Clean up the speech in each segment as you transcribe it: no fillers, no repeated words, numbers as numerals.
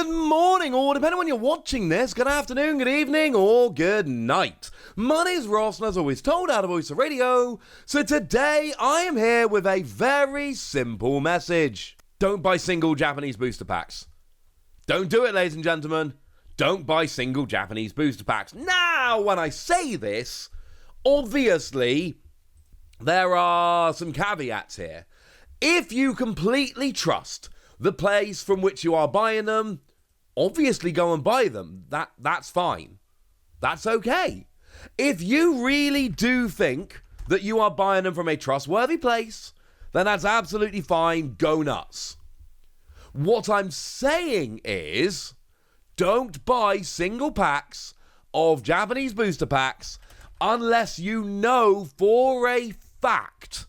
Good morning, or depending on when you're watching this, good afternoon, good evening, or good night. My name's Ross, and as always told out of VStar Radio, so today I am here with a very simple message. Don't buy single Japanese booster packs. Don't do it, ladies and gentlemen. Don't buy single Japanese booster packs. Now, when I say this, obviously, there are some caveats here. If you completely trust the place from which you are buying them, obviously go and buy them. That's fine. That's okay. If you really do think that you are buying them from a trustworthy place, then that's absolutely fine. Go nuts. What I'm saying is, don't buy single packs of Japanese booster packs unless you know for a fact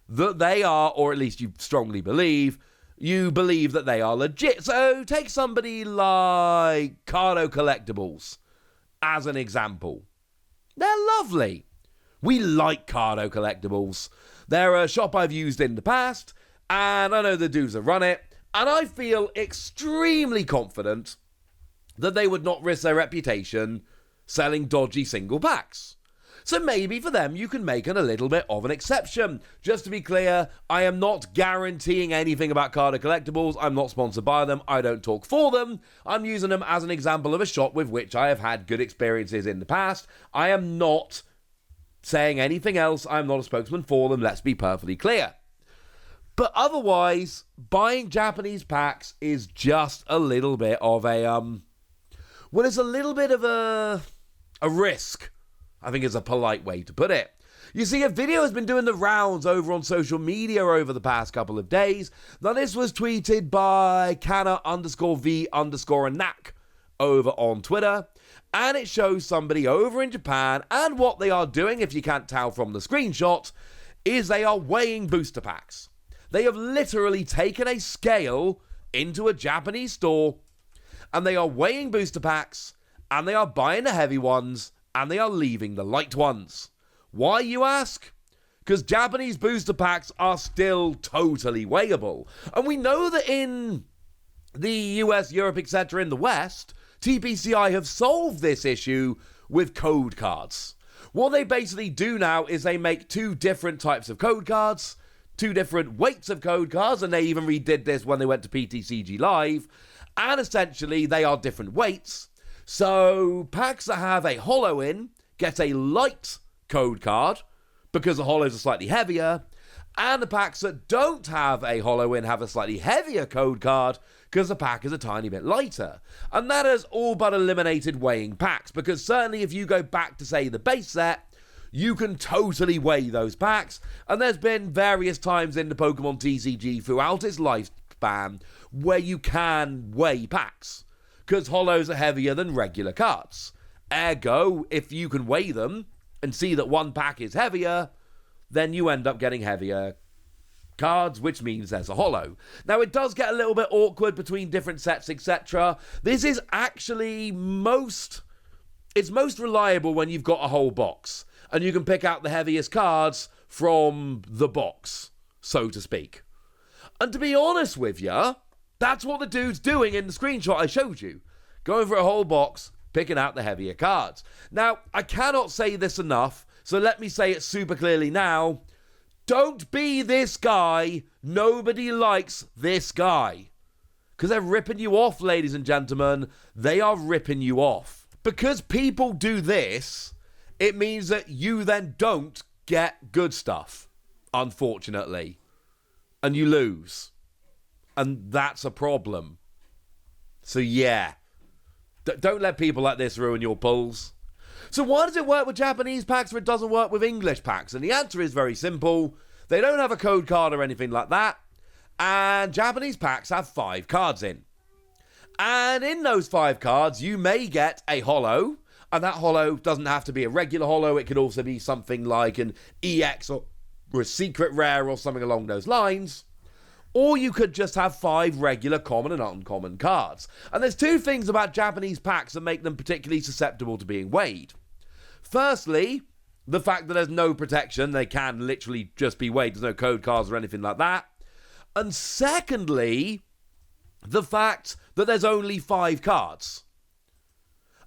that they are, or at least you strongly believe, that they are legit. So take somebody like Carlo Collectibles as an example. They're lovely. We like Carlo Collectibles. They're a shop I've used in the past, and I know the dudes that run it, and I feel extremely confident that they would not risk their reputation selling dodgy single packs. So maybe for them you can make a little bit of an exception. Just to be clear, I am not guaranteeing anything about Carlo Collectibles. I'm not sponsored by them. I don't talk for them. I'm using them as an example of a shop with which I have had good experiences in the past. I am not saying anything else. I'm not a spokesman for them. Let's be perfectly clear. But otherwise, buying Japanese packs is just a little bit of it's a little bit of a risk, I think is a polite way to put it. You see, a video has been doing the rounds over on social media over the past couple of days. Now, this was tweeted by Kana_V_Anak over on Twitter. And it shows somebody over in Japan, and what they are doing, if you can't tell from the screenshot, is they are weighing booster packs. They have literally taken a scale into a Japanese store, and they are weighing booster packs, and they are buying the heavy ones, and they are leaving the light ones. Why, you ask? Because Japanese booster packs are still totally weighable. And we know that in the US, Europe, etc., in the West, TPCI have solved this issue with code cards. What they basically do now is they make two different types of code cards, two different weights of code cards, and they even redid this when they went to PTCG Live, and essentially they are different weights. So packs that have a holo in get a light code card because the holos are slightly heavier, and the packs that don't have a holo in have a slightly heavier code card because the pack is a tiny bit lighter. And that has all but eliminated weighing packs, because certainly if you go back to, say, the base set, you can totally weigh those packs, and there's been various times in the Pokemon TCG throughout its lifespan where you can weigh packs, because holos are heavier than regular cards. Ergo, if you can weigh them and see that one pack is heavier, then you end up getting heavier cards, which means there's a holo. Now, it does get a little bit awkward between different sets, etc. This is actually most reliable when you've got a whole box, and you can pick out the heaviest cards from the box, so to speak. And to be honest with you, that's what the dude's doing in the screenshot I showed you. Going for a whole box, picking out the heavier cards. Now, I cannot say this enough, so let me say it super clearly now. Don't be this guy. Nobody likes this guy. Because they're ripping you off, ladies and gentlemen. They are ripping you off. Because people do this, it means that you then don't get good stuff, unfortunately. And you lose. And that's a problem. So yeah, don't let people like this ruin your pulls. So why does it work with Japanese packs but it doesn't work with English packs? And the answer is very simple. They don't have a code card or anything like that. And Japanese packs have 5 cards in. And in those 5 cards, you may get a holo. And that holo doesn't have to be a regular holo. It could also be something like an EX or a secret rare or something along those lines. Or you could just have 5 regular common and uncommon cards. And there's 2 things about Japanese packs that make them particularly susceptible to being weighed. Firstly, the fact that there's no protection. They can literally just be weighed. There's no code cards or anything like that. And secondly, the fact that there's only 5 cards.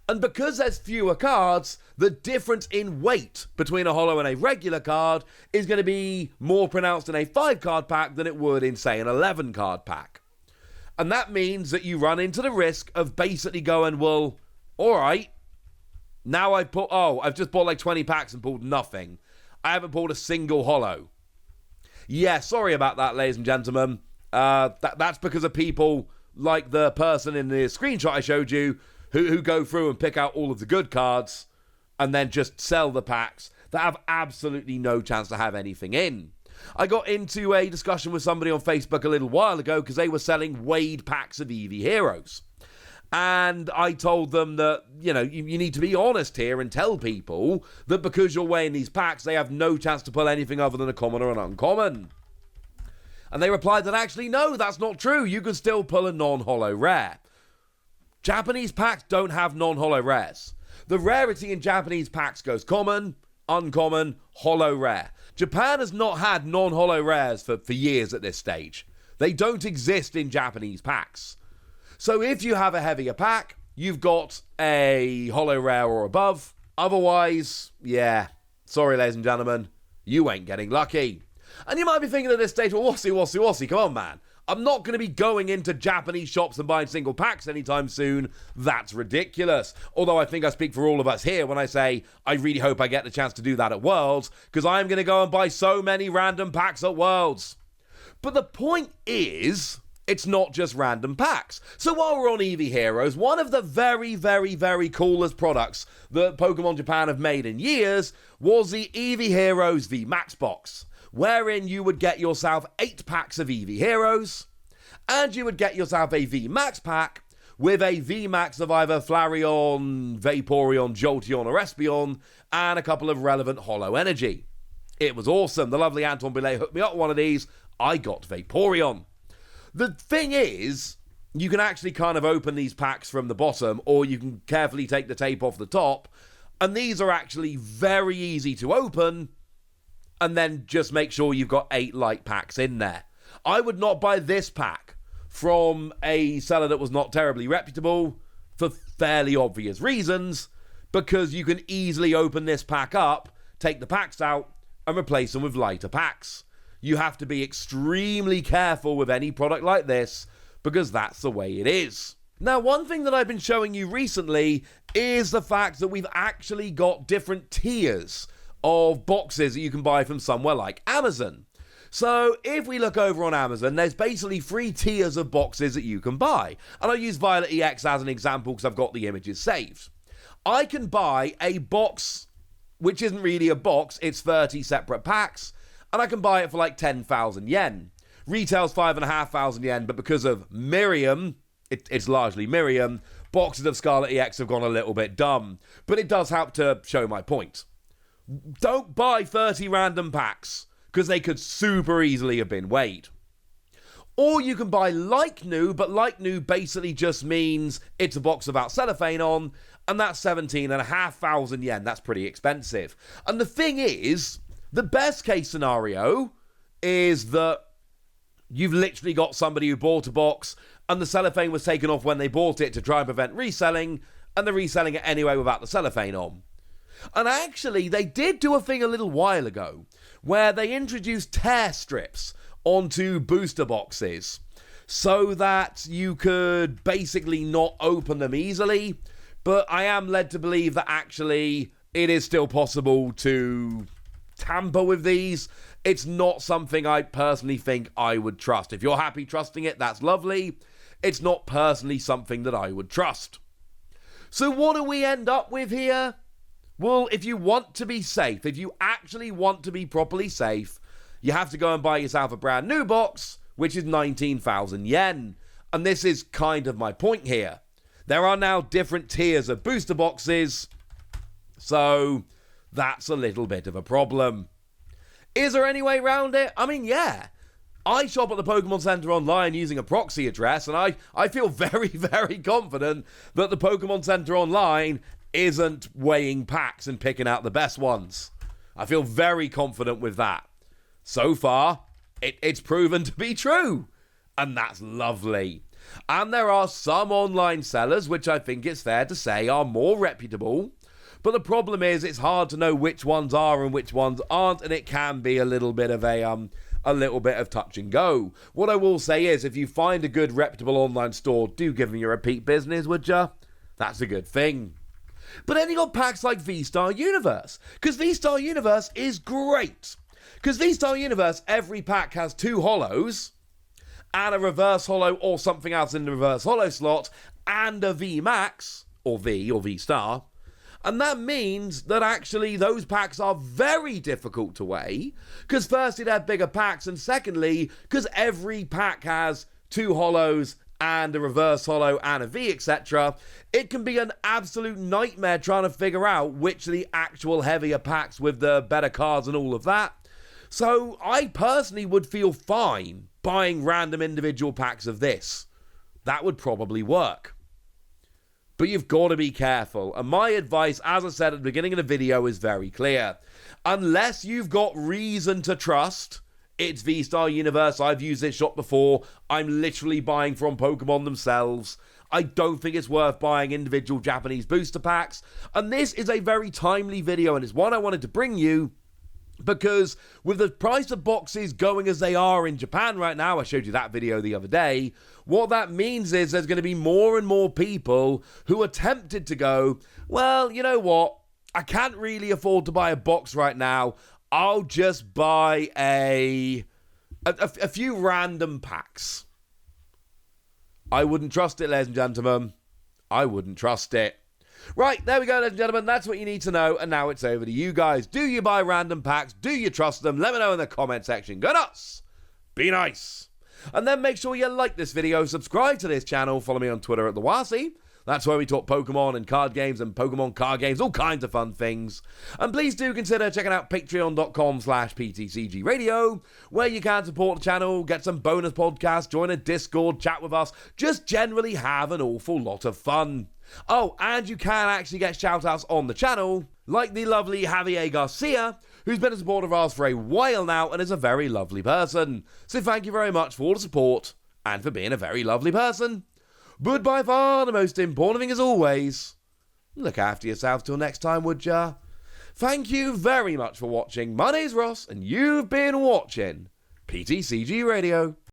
And because there's fewer cards, the difference in weight between a holo and a regular card is going to be more pronounced in a 5-card pack than it would in, say, an 11-card pack. And that means that you run into the risk of basically going, well, all right, now I've just bought like 20 packs and pulled nothing. I haven't pulled a single holo. Yeah, sorry about that, ladies and gentlemen. That's because of people like the person in the screenshot I showed you who go through and pick out all of the good cards and then just sell the packs that have absolutely no chance to have anything in. I got into a discussion with somebody on Facebook a little while ago because they were selling weighed packs of Eevee Heroes. And I told them that, you need to be honest here and tell people that because you're weighing these packs, they have no chance to pull anything other than a common or an uncommon. And they replied that actually, no, that's not true. You can still pull a non-holo rare. Japanese packs don't have non-holo rares. The rarity in Japanese packs goes common, uncommon, holo rare. Japan has not had non-holo rares for years at this stage. They don't exist in Japanese packs. So if you have a heavier pack, you've got a holo rare or above. Otherwise, yeah, sorry ladies and gentlemen, you ain't getting lucky. And you might be thinking at this stage, well, Wossy, come on, man. I'm not going to be going into Japanese shops and buying single packs anytime soon. That's ridiculous. Although I think I speak for all of us here when I say I really hope I get the chance to do that at Worlds, because I'm going to go and buy so many random packs at Worlds. But the point is, it's not just random packs. So while we're on Eevee Heroes, one of the very, very, very coolest products that Pokemon Japan have made in years was the Eevee Heroes VMAX box, wherein you would get yourself 8 packs of Eevee Heroes, and you would get yourself a VMAX pack with a VMAX of either Flareon, Vaporeon, Jolteon, or Espeon, and a couple of relevant Holo Energy. It was awesome. The lovely Anton Billet hooked me up with one of these. I got Vaporeon. The thing is, you can actually kind of open these packs from the bottom, or you can carefully take the tape off the top, and these are actually very easy to open, and then just make sure you've got 8 light packs in there. I would not buy this pack from a seller that was not terribly reputable for fairly obvious reasons, because you can easily open this pack up, take the packs out, and replace them with lighter packs. You have to be extremely careful with any product like this, because that's the way it is. Now, one thing that I've been showing you recently is the fact that we've actually got different tiers of boxes that you can buy from somewhere like Amazon. So if we look over on Amazon, there's basically 3 tiers of boxes that you can buy. And I'll use Violet EX as an example because I've got the images saved. I can buy a box, which isn't really a box, it's 30 separate packs, and I can buy it for like 10,000 yen. Retails 5,500 yen, but because of Miriam, it's largely Miriam, boxes of Scarlet EX have gone a little bit dumb. But it does help to show my point. Don't buy 30 random packs, because they could super easily have been weighed. Or you can buy like new, but like new basically just means it's a box without cellophane on, and that's 17,500 yen. That's pretty expensive. And the thing is, the best case scenario is that you've literally got somebody who bought a box, and the cellophane was taken off when they bought it to try and prevent reselling, and they're reselling it anyway without the cellophane on. And actually, they did do a thing a little while ago where they introduced tear strips onto booster boxes so that you could basically not open them easily. But I am led to believe that actually it is still possible to tamper with these. It's not something I personally think I would trust. If you're happy trusting it, that's lovely. It's not personally something that I would trust. So what do we end up with here? Well, if you want to be safe, if you actually want to be properly safe, you have to go and buy yourself a brand new box, which is 19,000 yen. And this is kind of my point here. There are now different tiers of booster boxes, so that's a little bit of a problem. Is there any way around it? I mean, yeah. I shop at the Pokemon Center online using a proxy address, and I feel very, very confident that the Pokemon Center online isn't weighing packs and picking out the best ones. I feel very confident with that. So far, it's proven to be true. And that's lovely. And there are some online sellers, which I think it's fair to say are more reputable. But the problem is it's hard to know which ones are and which ones aren't, and it can be a little bit of touch and go. What I will say is, if you find a good reputable online store, do give them your repeat business, would ya? That's a good thing. But then you got packs like VStar Universe, because VStar Universe is great. Because VStar Universe, every pack has 2 holos, and a reverse holo or something else in the reverse holo slot, and a V Max, or V Star. And that means that actually those packs are very difficult to weigh, because firstly they're bigger packs, and secondly, because every pack has 2 holos and a reverse holo and a V, etc., it can be an absolute nightmare trying to figure out which are the actual heavier packs with the better cards and all of that. So I personally would feel fine buying random individual packs of this. That would probably work. But you've got to be careful. And my advice, as I said at the beginning of the video, is very clear. Unless you've got reason to trust, it's VStar Universe, I've used this shop before, I'm literally buying from Pokémon themselves, I don't think it's worth buying individual Japanese booster packs. And this is a very timely video, and it's one I wanted to bring you, because with the price of boxes going as they are in Japan right now, I showed you that video the other day, what that means is there's going to be more and more people who are tempted to go, well, you know what, I can't really afford to buy a box right now, I'll just buy a few random packs. I wouldn't trust it, ladies and gentlemen. I wouldn't trust it. Right, there we go, ladies and gentlemen. That's what you need to know. And now it's over to you guys. Do you buy random packs? Do you trust them? Let me know in the comment section. Go nuts! Be nice! And then make sure you like this video, subscribe to this channel, follow me on Twitter at TheWasi. That's where we talk Pokemon and card games and Pokemon card games, all kinds of fun things. And please do consider checking out patreon.com/PTCGradio, where you can support the channel, get some bonus podcasts, join a Discord, chat with us, just generally have an awful lot of fun. Oh, and you can actually get shout-outs on the channel, like the lovely Javier Garcia, who's been a supporter of ours for a while now and is a very lovely person. So thank you very much for all the support and for being a very lovely person. But by far the most important thing, as always, look after yourselves till next time, would ya? Thank you very much for watching. My name's Ross, and you've been watching PTCG Radio.